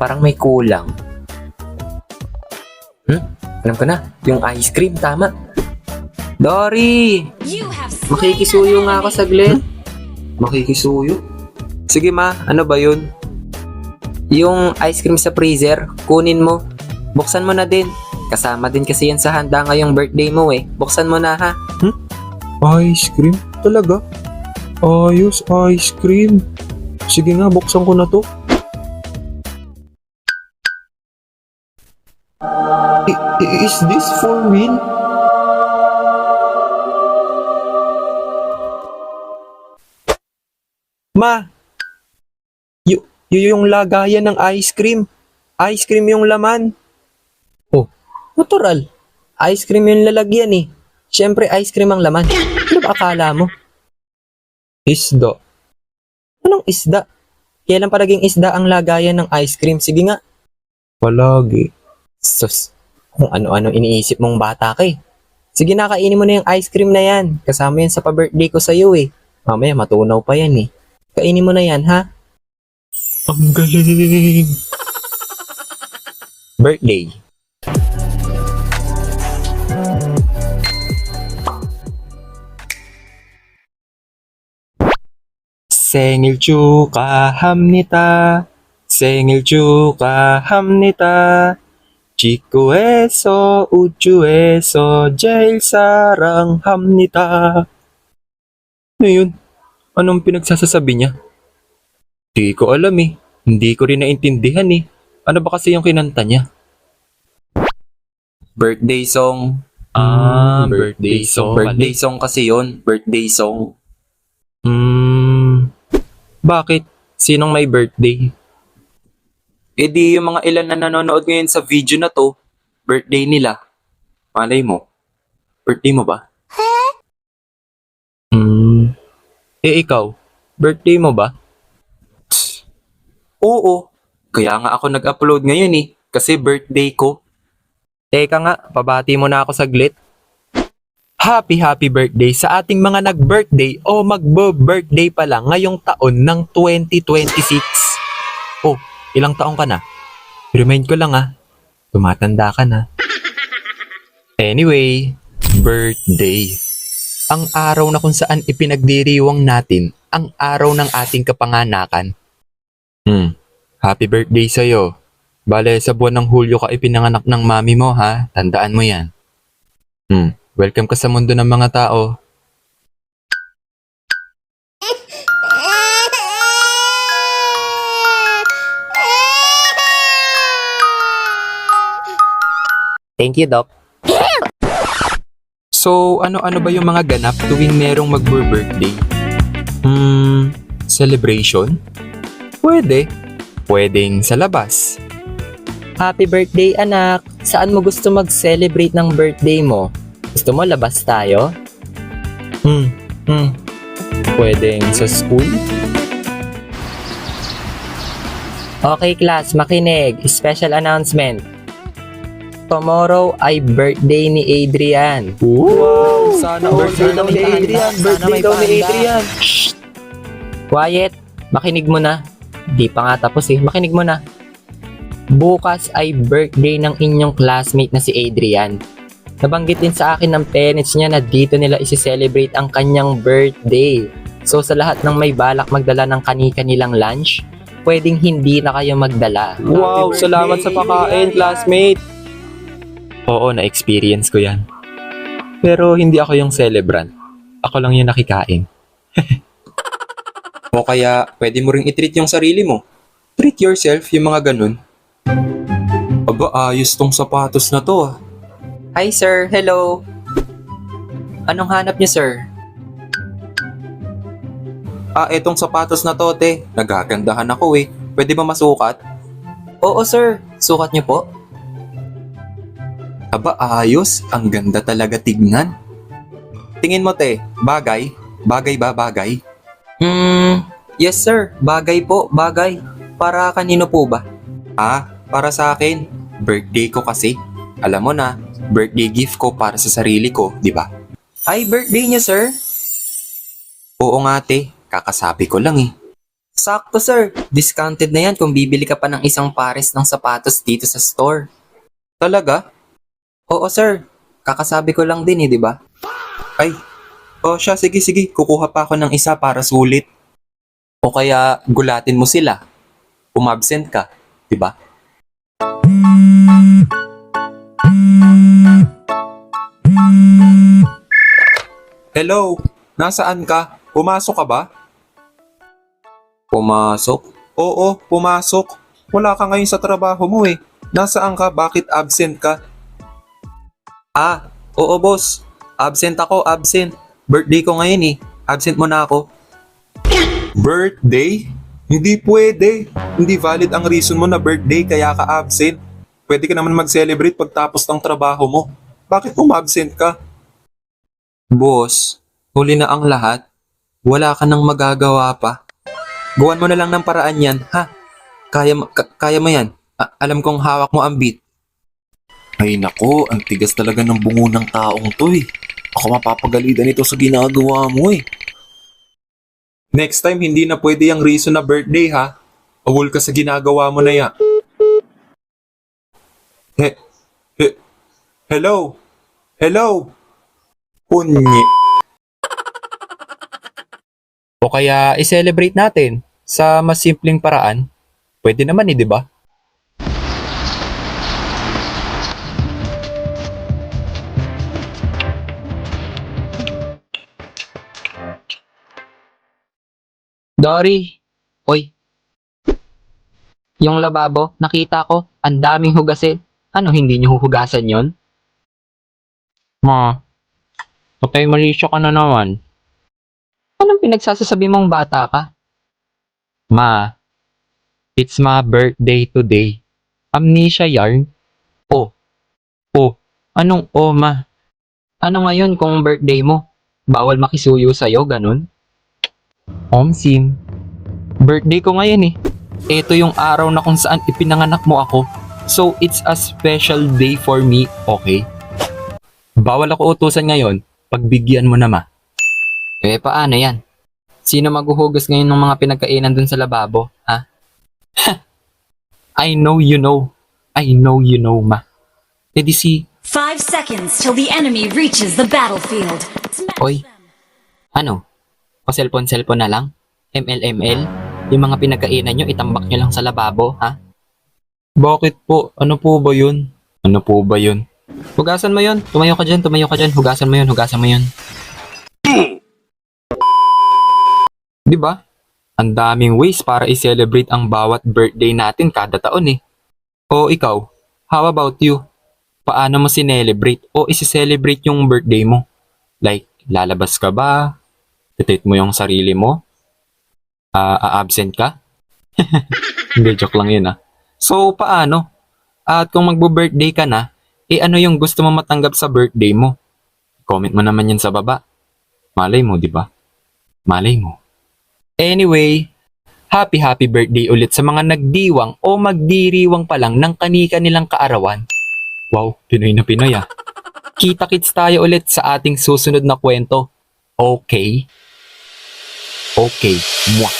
Parang may kulang. Alam ko na, yung ice cream, tama. Dory! Makikisuyo nga ako saglit. Makikisuyo? Sige ma, ano ba yun? Yung ice cream sa freezer, kunin mo. Buksan mo na din. Kasama din kasi yan sa handa ngayong birthday mo eh. Buksan mo na ha. Ice cream? Talaga? Ayos, ice cream. Sige nga, buksan ko na to. Is this for real? Ma! Yung lagayan ng ice cream. Ice cream yung laman. Oh, natural. Ice cream yung lalagyan eh. Siyempre ice cream ang laman. Ano ba akala mo? Isda. Anong isda? Kailan pa naging isda ang lagayan ng ice cream? Sige nga. Palagi. Sus, kung ano-ano iniisip mong bata ka eh. Sige na, kainin mo na yung ice cream na yan. Kasama yan sa pa-birthday ko sa'yo eh. Mamaya matunaw pa yan eh. Kainin mo na yan ha. Ang galing. Birthday. 생일 축하합니다. 생일 축하합니다. 지구에서 우주에서 제일 사랑합니다. Ano yun? Anong pinagsasasabi niya? Di ko alam eh. Hindi ko rin naintindihan eh. Ano ba kasi yung kinanta niya? Birthday song. Birthday song. Birthday song kasi yon. Birthday song. Bakit? Sinong may birthday? Eh di yung mga ilan na nanonood ngayon sa video na to, birthday nila. Malay mo. Birthday mo ba? Eh ikaw, birthday mo ba? Oo. Kaya nga ako nag-upload ngayon eh. Kasi birthday ko. Teka nga, pabati mo na ako saglit. Happy birthday sa ating mga nag-birthday o magbo-birthday pa lang ngayong taon ng 2026. Oh, ilang taong ka na? Remind ko lang tumatanda ka na. Anyway, birthday. Ang araw na kung saan ipinagdiriwang natin ang araw ng ating kapanganakan. Happy birthday sa'yo. Bale, sa buwan ng Hulyo ka ipinanganak ng mami mo ha, tandaan mo yan. Welcome ka sa mundo ng mga tao. Thank you, Doc. So, ano-ano ba yung mga ganap tuwing merong mag-birthday? Celebration? Pwede. Pwedeng sa labas. Happy birthday, anak. Saan mo gusto mag-celebrate ng birthday mo? Gusto mo labas tayo? Pwedeng sa school? Okay, class, makinig. Special announcement. Tomorrow ay birthday ni Adrian. Wow! Sana birthday daw ni Adrian. Birthday daw ni Adrian. Shh! Quiet. Makinig mo na. Di pa nga tapos eh. Makinig mo na. Bukas ay birthday ng inyong classmate na si Adrian. Nabanggit din sa akin ng parents niya na dito nila isi-celebrate ang kanyang birthday. So sa lahat ng may balak magdala ng kani-kanilang lunch, pwedeng hindi na kayo magdala. Wow! Salamat sa pakain, classmate! Oo, na-experience ko yan. Pero hindi ako yung celebrant. Ako lang yung nakikain. O kaya, pwede mo ring i-treat yung sarili mo. Treat yourself, yung mga ganun. Aba, ayos tong sapatos na to Hi sir, hello. Anong hanap niyo sir? Etong sapatos na to, te. Nagagandahan ako eh. Pwede ba masukat? Oo sir, sukat niyo po. Aba, ayos. Ang ganda talaga tignan. Tingin mo, te. Bagay? Bagay ba, bagay? Yes sir, bagay po, bagay. Para kanino po ba? Para sa akin. Birthday ko kasi. Alam mo na, birthday gift ko para sa sarili ko, di ba? Ay, birthday niyo, sir? Oo nga, te. Kakasabi ko lang eh. Sakto, sir. Discounted na yan kung bibili ka pa ng isang pares ng sapatos dito sa store. Talaga? Oo, sir. Kakasabi ko lang din di ba? Ay, siya, sige, sige. Kukuha pa ako ng isa para sulit. O kaya gulatin mo sila. Umabsent ka, di ba? Hello, nasaan ka? Pumasok ka ba? Pumasok? Oo, pumasok. Wala ka ngayon sa trabaho mo eh. Nasaan ka? Bakit absent ka? Ah, oo, boss. Absent ako, absent. Birthday ko ngayon Absent mo na ako. Birthday? Hindi pwede. Hindi valid ang reason mo na birthday kaya ka absent. Pwede ka naman mag-celebrate pagtapos ng trabaho mo. Bakit umabsent ka? Boss, huli na ang lahat. Wala ka nang magagawa pa. Gawan mo na lang ng paraan yan, ha? Kaya mo yan. Alam kong hawak mo ang beat. Ay nako, ang tigas talaga ng bungo ng taong to eh. Ako mapapagalitan ito sa ginagawa mo eh. Next time, hindi na pwede yung reason na birthday ha. Awol ka sa ginagawa mo na ya. Hello? Hello? Punyi. O kaya i-celebrate natin sa mas simpleng paraan. Pwede naman di ba? Dory, oy. Yung lababo, nakita ko, ang daming hugasin. Ano, hindi niyo huhugasan yon? Ma, patay malisyo ka na naman. Anong pinagsasasabi mong bata ka? Ma, it's my birthday today. Amnesia yarn? Anong ma? Ano ngayon kung birthday mo? Bawal makisuyo sa'yo, ganun? Omsim, birthday ko ngayon eh. Ito yung araw na kung saan ipinanganak mo ako. So it's a special day for me, okay? Bawal ako utusan ngayon, pagbigyan mo na ma. Paano yan? Sino maghuhugas ngayon ng mga pinagkainan dun sa lababo, ha? I know you know. I know you know ma. E di si, 5 seconds till the enemy reaches the battlefield. Smash Oy. them. Ano? Pa-cellphone na lang? ML? Yung mga pinagkainan nyo, itambak nyo lang sa lababo, ha? bakit po? Ano po ba yun? Ano po ba yun? Hugasan mo yun. Tumayo ka dyan. Hugasan mo yun. Di ba? Ang daming ways para i-celebrate ang bawat birthday natin kada taon eh. O ikaw, how about you? Paano mo sinelebrate o isi-celebrate yung birthday mo? Like, lalabas ka ba? Titreat mo yung sarili mo? A-absent ka? Hindi, joke lang yun ah. So, paano? At kung magbo-birthday ka na, ano yung gusto mo matanggap sa birthday mo? Comment mo naman yan sa baba. Malay mo, di ba? Malay mo. Anyway, happy birthday ulit sa mga nagdiwang o magdiriwang pa lang ng kanika nilang kaarawan. Wow, Pinoy na Pinoy ah. Kita-kits tayo ulit sa ating susunod na kwento. Okay? Okay, mwah.